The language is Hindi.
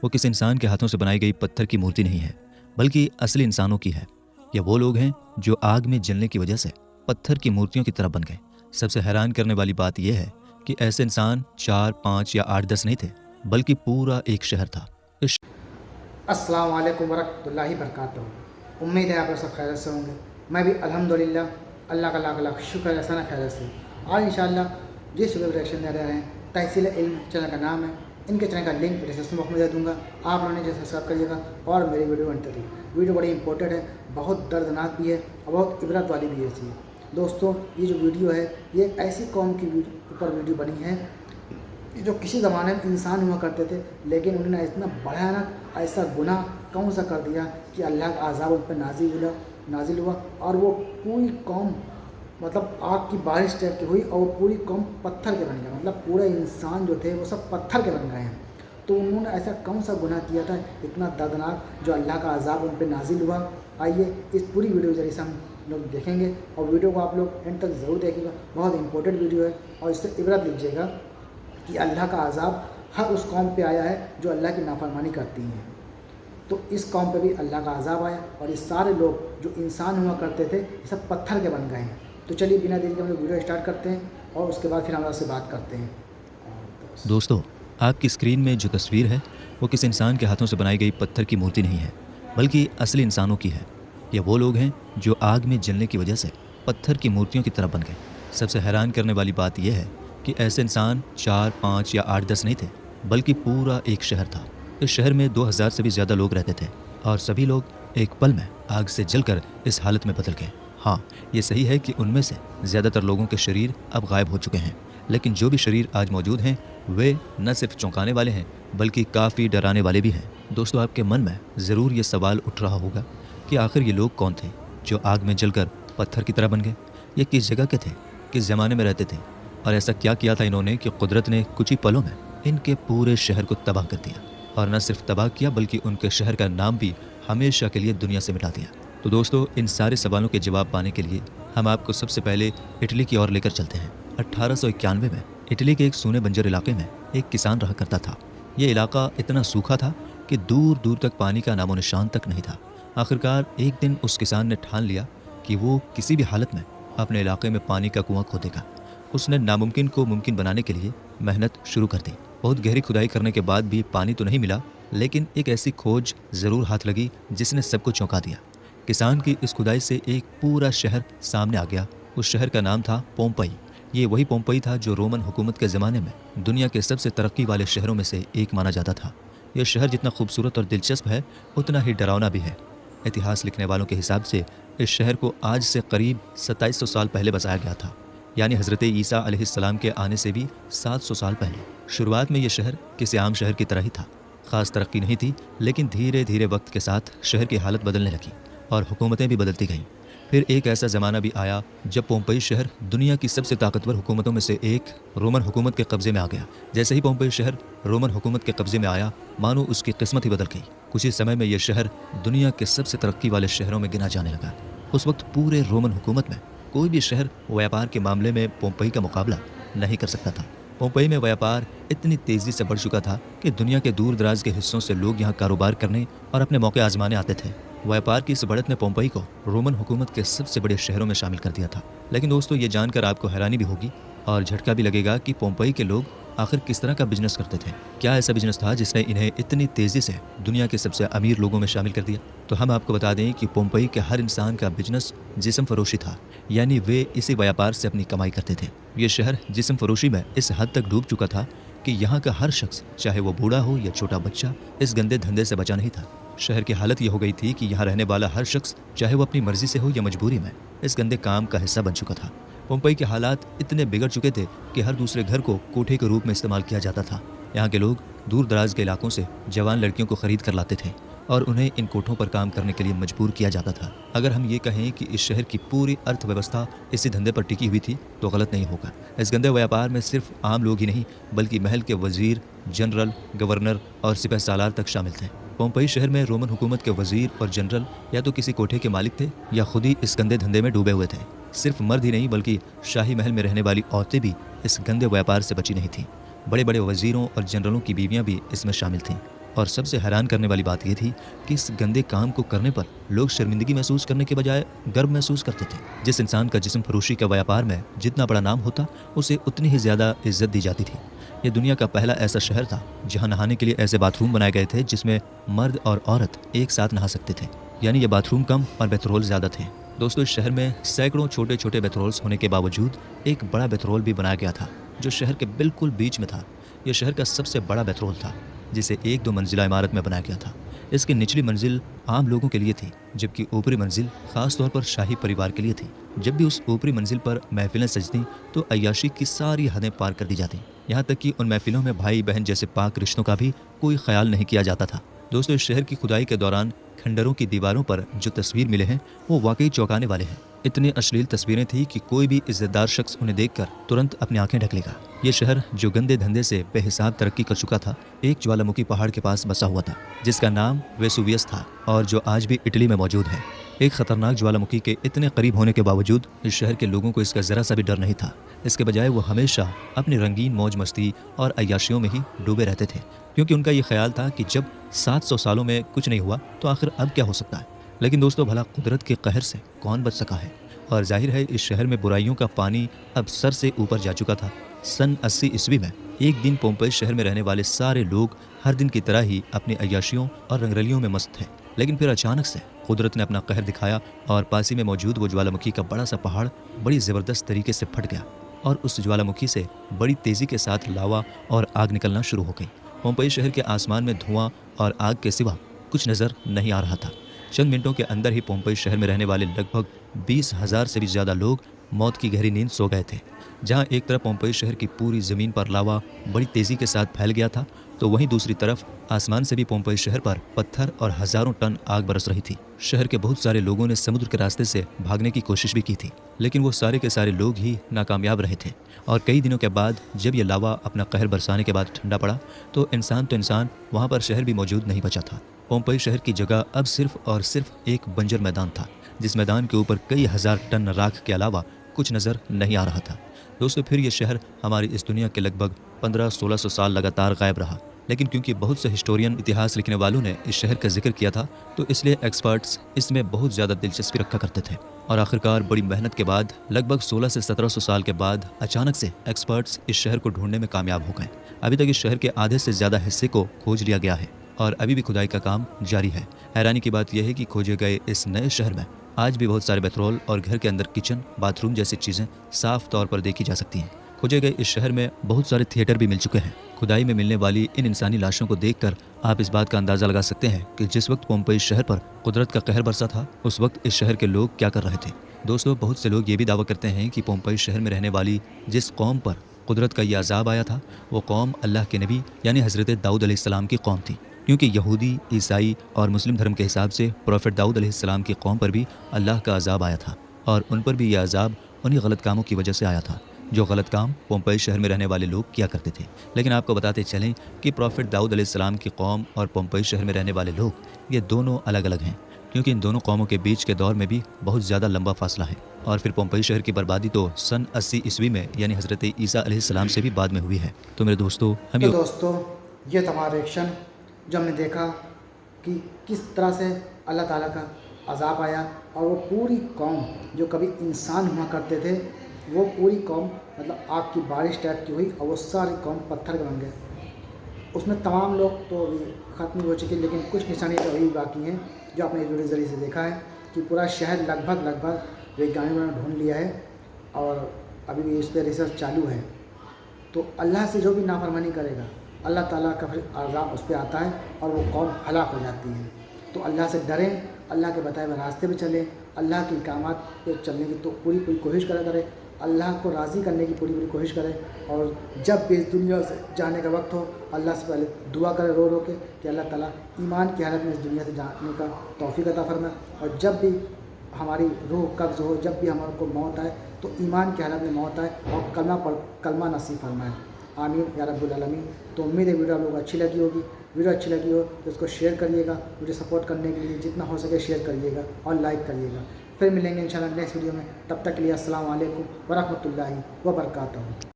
वो किसी इंसान के हाथों से बनाई गई पत्थर की मूर्ति नहीं है, बल्कि असली इंसानों की है। ये वो लोग हैं जो आग में जलने की वजह से पत्थर की मूर्तियों की तरह बन गए। सबसे हैरान करने वाली बात यह है कि ऐसे इंसान 4, 5 या 8, 10 नहीं थे, बल्कि पूरा एक शहर था। इस अस्सलाम वालेकुम वरहमतुल्लाहि वबरकातुहू। उम्मीद है आप लोग सब खैरियत से होंगे। मैं भी अल्हम्दुलिल्लाह, अल्लाह का लाख लाख शुक्र है, सना खैरियत से। आज इंशाअल्लाह जिस वीडियो रिएक्शन दे रहे हैं, तहसील इल्म चैनल का नाम है। इनके चैनल का लिंक डिस्क्रिप्शन बॉक्स में दे दूँगा, आप लोगों ने जो सब्सक्राइब करिएगा और मेरी वीडियो अंत तक। वीडियो बड़ी इंपॉर्टेंट है, बहुत दर्दनाक भी है और बहुत इबरत वाली भी है। दोस्तों, ये जो वीडियो है ये एक ऐसी कौम की ऊपर वीडियो बनी है जो किसी ज़माने में इंसान हुआ करते थे, लेकिन उन्होंने इतना भयानक ऐसा गुनाह कौन सा कर दिया कि अल्लाह का अज़ाब उन पर नाजिल हुआ और वो पूरी कौम मतलब आग की बारिश टाइप की हुई और वो पूरी कौम पत्थर के बन गए। मतलब पूरे इंसान जो थे वो सब पत्थर के बन गए हैं। तो उन्होंने ऐसा कौन सा गुनाह किया था इतना दर्दनाक जो अल्लाह का अज़ाब उन पर नाजिल हुआ। आइए इस पूरी वीडियो के जरिए से हम लोग देखेंगे और वीडियो को आप लोग एंड तक ज़रूर देखिएगा। बहुत इंपॉर्टेंट वीडियो है और इससे इबरत लीजिएगा कि अल्लाह का अज़ाब हर उस कौम पे आया है जो अल्लाह की नाफरमानी करती हैं। तो इस कौम पे भी अल्लाह का अज़ाब आया और ये सारे लोग जो इंसान हुआ करते थे ये सब पत्थर के बन गए हैं। तो चलिए बिना देरी के हम लोग वीडियो स्टार्ट करते हैं और उसके बाद फिर हम आपसे बात करते हैं। दोस्तों, आपकी स्क्रीन में जो तस्वीर है वो किसी इंसान के हाथों से बनाई गई पत्थर की मूर्ति नहीं है, बल्कि असली इंसानों की है। ये वो लोग हैं जो आग में जलने की वजह से पत्थर की मूर्तियों की तरह बन गए। सबसे हैरान करने वाली बात यह है कि ऐसे इंसान 4, 5 या 8, 10 नहीं थे, बल्कि पूरा एक शहर था। इस शहर में 2000 से भी ज़्यादा लोग रहते थे और सभी लोग एक पल में आग से जलकर इस हालत में बदल गए। हाँ, ये सही है कि उनमें से ज़्यादातर लोगों के शरीर अब गायब हो चुके हैं, लेकिन जो भी शरीर आज मौजूद हैं वे न सिर्फ चौंकाने वाले हैं, बल्कि काफ़ी डराने वाले भी हैं। दोस्तों, आपके मन में ज़रूर ये सवाल उठ रहा होगा कि आखिर ये लोग कौन थे जो आग में जलकर पत्थर की तरह बन गए। ये किस जगह के थे, किस ज़माने में रहते थे और ऐसा क्या किया था इन्होंने कि कुदरत ने कुछ ही पलों में इनके पूरे शहर को तबाह कर दिया। और न सिर्फ तबाह किया बल्कि उनके शहर का नाम भी हमेशा के लिए दुनिया से मिटा दिया। तो दोस्तों, इन सारे सवालों के जवाब पाने के लिए हम आपको सबसे पहले इटली की ओर लेकर चलते हैं। 1891 में इटली के एक सूने बंजर इलाके में एक किसान रहा करता था। ये इलाका इतना सूखा था कि दूर दूर तक पानी का नामो निशान तक नहीं था। आखिरकार एक दिन उस किसान ने ठान लिया कि वो किसी भी हालत में अपने इलाके में पानी का कुआं खोदेगा। उसने नामुमकिन को मुमकिन बनाने के लिए मेहनत शुरू कर दी। बहुत गहरी खुदाई करने के बाद भी पानी तो नहीं मिला, लेकिन एक ऐसी खोज ज़रूर हाथ लगी जिसने सबको चौंका दिया। किसान की इस खुदाई से एक पूरा शहर सामने आ गया। उस शहर का नाम था पोम्पई। ये वही पोम्पई था जो रोमन हुकूमत के ज़माने में दुनिया के सबसे तरक्की वाले शहरों में से एक माना जाता था। यह शहर जितना खूबसूरत और दिलचस्प है, उतना ही डरावना भी है। इतिहास लिखने वालों के हिसाब से इस शहर को आज से करीब 2700 साल पहले बसाया गया था, यानी हज़रत ईसा अलैहिस्सलाम के आने से भी 700 साल पहले। शुरुआत में यह शहर किसी आम शहर की तरह ही था। ख़ास तरक्की नहीं थी, लेकिन धीरे धीरे वक्त के साथ शहर की हालत बदलने लगी और हुकूमतें भी बदलती गईं। फिर एक ऐसा ज़माना भी आया जब पोम्पई शहर दुनिया की सबसे ताकतवर हुकूमतों में से एक रोमन हुकूमत के कब्ज़े में आ गया। जैसे ही पोम्पई शहर रोमन हुकूमत के कब्ज़े में आया, मानो उसकी किस्मत ही बदल गई। कुछ ही समय में यह शहर दुनिया के सबसे तरक्की वाले शहरों में गिना जाने लगा। उस वक्त पूरे रोमन हुकूमत में कोई भी शहर व्यापार के मामले में पोम्पई का मुकाबला नहीं कर सकता था। पोम्पई में व्यापार इतनी तेज़ी से बढ़ चुका था कि दुनिया के दूर दराज के हिस्सों से लोग यहाँ कारोबार करने और अपने मौके आजमाने आते थे। व्यापार की इस बढ़त ने पोम्पई को रोमन हुकूमत के सबसे बड़े शहरों में शामिल कर दिया था। लेकिन दोस्तों, ये जानकर आपको हैरानी भी होगी और झटका भी लगेगा कि पोम्पई के लोग आखिर किस तरह का बिजनेस करते थे। क्या ऐसा बिजनेस था जिसने इन्हें इतनी तेज़ी से दुनिया के सबसे अमीर लोगों में शामिल कर दिया? तो हम आपको बता दें कि पोम्पई के हर इंसान का बिजनेस जिस्म फरोशी था, यानी वे इसी व्यापार से अपनी कमाई करते थे। ये शहर जिस्म फरोशी में इस हद तक डूब चुका था कि यहाँ का हर शख्स, चाहे वो बूढ़ा हो या छोटा बच्चा, इस गंदे धंधे से बचा नहीं था। शहर की हालत ये हो गई थी कि यहाँ रहने वाला हर शख्स, चाहे वो अपनी मर्जी से हो या मजबूरी में, इस गंदे काम का हिस्सा बन चुका था। पोम्पई के हालात इतने बिगड़ चुके थे कि हर दूसरे घर को कोठे के रूप में इस्तेमाल किया जाता था। यहाँ के लोग दूर दराज के इलाकों से जवान लड़कियों को खरीद कर लाते थे और उन्हें इन कोठों पर काम करने के लिए मजबूर किया जाता था। अगर हम ये कहें कि इस शहर की पूरी अर्थव्यवस्था इसी धंधे पर टिकी हुई थी तो गलत नहीं होगा। इस गंदे व्यापार में सिर्फ आम लोग ही नहीं, बल्कि महल के वजीर, जनरल, गवर्नर और सिपह सालार तक शामिल थे। पोम्पई शहर में रोमन हुकूमत के वजीर और जनरल या तो किसी कोठे के मालिक थे या खुद ही इस गंदे धंधे में डूबे हुए थे। सिर्फ मर्द ही नहीं, बल्कि शाही महल में रहने वाली औरतें भी इस गंदे व्यापार से बची नहीं थीं। बड़े बड़े वजीरों और जनरलों की बीवियां भी इसमें शामिल थीं। और सबसे हैरान करने वाली बात यह थी कि इस गंदे काम को करने पर लोग शर्मिंदगी महसूस करने के बजाय गर्व महसूस करते थे। जिस इंसान का जिस्म फरोशी का व्यापार में जितना बड़ा नाम होता, उसे उतनी ही ज़्यादा इज्जत दी जाती थी। ये दुनिया का पहला ऐसा शहर था जहाँ नहाने के लिए ऐसे बाथरूम बनाए गए थे जिसमें मर्द और औरत एक साथ नहा सकते थे, यानी ये बाथरूम कम और बेथरोल ज़्यादा थे। दोस्तों, इस शहर में सैकड़ों छोटे छोटे बेथरोल्स होने के बावजूद एक बड़ा बेथरोल भी बनाया गया था जो शहर के बिल्कुल बीच में था। यह शहर का सबसे बड़ा बेथरोल था जिसे 1-2 मंजिला इमारत में बनाया गया था। इसकी निचली मंजिल आम लोगों के लिए थी, जबकि ऊपरी मंजिल खास तौर पर शाही परिवार के लिए थी। जब भी उस ऊपरी मंजिल पर महफिलें सजती तो अय्याशी की सारी हदें पार कर दी जाती, यहाँ तक कि उन महफिलों में भाई बहन जैसे पाक रिश्तों का भी कोई ख्याल नहीं किया जाता था। दोस्तों, इस शहर की खुदाई के दौरान खंडरों की दीवारों पर जो तस्वीर मिले हैं वो वाकई चौंकाने वाले हैं। इतनी अश्लील तस्वीरें थी कि कोई भी इज्जतदार शख्स उन्हें देखकर तुरंत अपनी आंखें ढक लेगा। ये शहर जो गंदे धंधे से बेहिसाब तरक्की कर चुका था, एक ज्वालामुखी पहाड़ के पास बसा हुआ था जिसका नाम वेसुवियस था और जो आज भी इटली में मौजूद है। एक खतरनाक ज्वालामुखी के इतने करीब होने के बावजूद इस शहर के लोगों को इसका जरा सा भी डर नहीं था। इसके बजाय वो हमेशा अपनी रंगीन मौज मस्ती और अय्याशियों में ही डूबे रहते थे, क्योंकि उनका ये ख्याल था कि जब 700 सालों में कुछ नहीं हुआ तो आखिर अब क्या हो सकता है। लेकिन दोस्तों, भला कुदरत के कहर से कौन बच सका है? और जाहिर है इस शहर में बुराइयों का पानी अब सर से ऊपर जा चुका था। सन 80 ईस्वी में एक दिन पोम्पेई शहर में रहने वाले सारे लोग हर दिन की तरह ही अपनी अय्याशियों और रंगरलियों में मस्त थे। लेकिन फिर अचानक से कुदरत ने अपना कहर दिखाया और पास ही में मौजूद वो ज्वालामुखी का बड़ा सा पहाड़ बड़ी ज़बरदस्त तरीके से फट गया और उस ज्वालामुखी से बड़ी तेज़ी के साथ लावा और आग निकलना शुरू हो गई। पोम्पेई शहर के आसमान में धुआं और आग के सिवा कुछ नज़र नहीं आ रहा था। चंद मिनटों के अंदर ही पोम्पेई शहर में रहने वाले लगभग 20,000 से भी ज़्यादा लोग मौत की गहरी नींद सो गए थे। जहां एक तरफ पोम्पेई शहर की पूरी ज़मीन पर लावा बड़ी तेज़ी के साथ फैल गया था, तो वहीं दूसरी तरफ आसमान से भी पोम्पेई शहर पर पत्थर और हज़ारों टन आग बरस रही थी। शहर के बहुत सारे लोगों ने समुद्र के रास्ते से भागने की कोशिश भी की थी, लेकिन वो सारे के सारे लोग ही नाकामयाब रहे थे। और कई दिनों के बाद जब ये लावा अपना कहर बरसाने के बाद ठंडा पड़ा तो इंसान वहाँ पर शहर भी मौजूद नहीं बचा था। पोम्पेई शहर की जगह अब सिर्फ और सिर्फ एक बंजर मैदान था, जिस मैदान के ऊपर कई हज़ार टन राख के अलावा कुछ नज़र नहीं आ रहा था। दोस्तों, फिर ये शहर हमारी इस दुनिया के लगभग 1500-1600 साल लगातार गायब रहा। लेकिन क्योंकि बहुत से हिस्टोरियन, इतिहास लिखने वालों ने इस शहर का जिक्र किया था, तो इसलिए एक्सपर्ट्स इसमें बहुत ज़्यादा दिलचस्पी रखा करते थे। और आखिरकार बड़ी मेहनत के बाद लगभग 16 से 1700 साल के बाद अचानक से एक्सपर्ट्स इस शहर को ढूंढने में कामयाब हो गए। अभी तक इस शहर के आधे से ज़्यादा हिस्से को खोज लिया गया है और अभी भी खुदाई का काम जारी है। हैरानी की बात यह है कि खोजे गए इस नए शहर में आज भी बहुत सारे बेथरोल और घर के अंदर किचन, बाथरूम जैसी चीज़ें साफ तौर पर देखी जा सकती हैं। खोजे गए इस शहर में बहुत सारे थिएटर भी मिल चुके हैं। खुदाई में मिलने वाली इन इंसानी लाशों को देखकर आप इस बात का अंदाज़ा लगा सकते हैं कि जिस वक्त पोम्पेई शहर पर कुदरत का कहर बरसा था, उस वक्त इस शहर के लोग क्या कर रहे थे। दोस्तों, बहुत से लोग ये भी दावा करते हैं कि पोम्पेई शहर में रहने वाली जिस कौम पर कुदरत का ये अजाब आया था, वो कौम अल्लाह के नबी यानी हज़रत दाऊद अलैहिस्सलाम की कौम थी। क्योंकि यहूदी, ईसाई और मुस्लिम धर्म के हिसाब से प्रॉफेट दाऊद अलैहिस्सलाम की कौम पर भी अल्लाह का अजाब आया था और उन पर भी यह अजाब उन्हीं गलत कामों की वजह से आया था जो गलत काम पोम्पेई शहर में रहने वाले लोग किया करते थे। लेकिन आपको बताते चलें कि प्रॉफेट दाऊद अलैहिस्सलाम की कौम और पोम्पेई शहर में रहने वाले लोग ये दोनों अलग अलग हैं, क्योंकि इन दोनों कौमों के बीच के दौर में भी बहुत ज़्यादा लंबा फासला है। और फिर पोम्पेई शहर की बर्बादी तो सन 80 ईस्वी में यानी हज़रत ईसा अलैहिस्सलाम से भी बाद में हुई है। तो मेरे दोस्तों, हम दोस्तों, ये था हमारा रिएक्शन जो हमने देखा कि किस तरह से अल्लाह ताला का अजाब आया और वो पूरी कौम जो कभी इंसान हुआ करते थे, वो पूरी कौम मतलब आग की बारिश टाइप की हुई और वो सारी कौम पत्थर के बन गए। उसमें तमाम लोग तो अभी ख़त्म हो चुके, लेकिन कुछ निशानी तो अभी बाकी हैं जो आपने वीडियो के ज़रिए से देखा है कि पूरा शहर लगभग वैज्ञानिकों ने ढूंढ लिया है और अभी भी इस पर रिसर्च चालू है। तो अल्लाह से जो भी नाफरमानी करेगा, अल्लाह ताला का फिर अज़ाब उस पर आता है और वो कौम हलाक हो जाती है। तो अल्लाह से डरें, अल्लाह के बताए हुए रास्ते पे चलें, अल्लाह के अहकामात पे चलने की तो पूरी कोशिश करें, अल्लाह को राज़ी करने की पूरी कोशिश करें। और जब भी इस दुनिया से जाने का वक्त हो, अल्लाह से पहले दुआ करें रो के कि अल्लाह ताला ईमान की हालत में इस दुनिया से जाने का तौफीक अता फरमाए। और जब भी हमारी रूह कब्ज़ हो, जब भी हमारे को मौत आए तो ईमान की हालत में मौत आए और कलमा नसीब फरमाए। आमीन या रब्बुल आलमीन। तो उम्मीद है वीडियो आप लोगों को अच्छी लगी होगी। वीडियो अच्छी लगी हो तो उसको शेयर करिएगा, मुझे सपोर्ट करने के लिए जितना हो सके शेयर करिएगा और लाइक करिएगा। फिर मिलेंगे इंशाल्लाह नेक्स्ट वीडियो में, तब तक के लिए अस्सलाम वालेकुम व रहमतुल्लाहि व बरकातहू।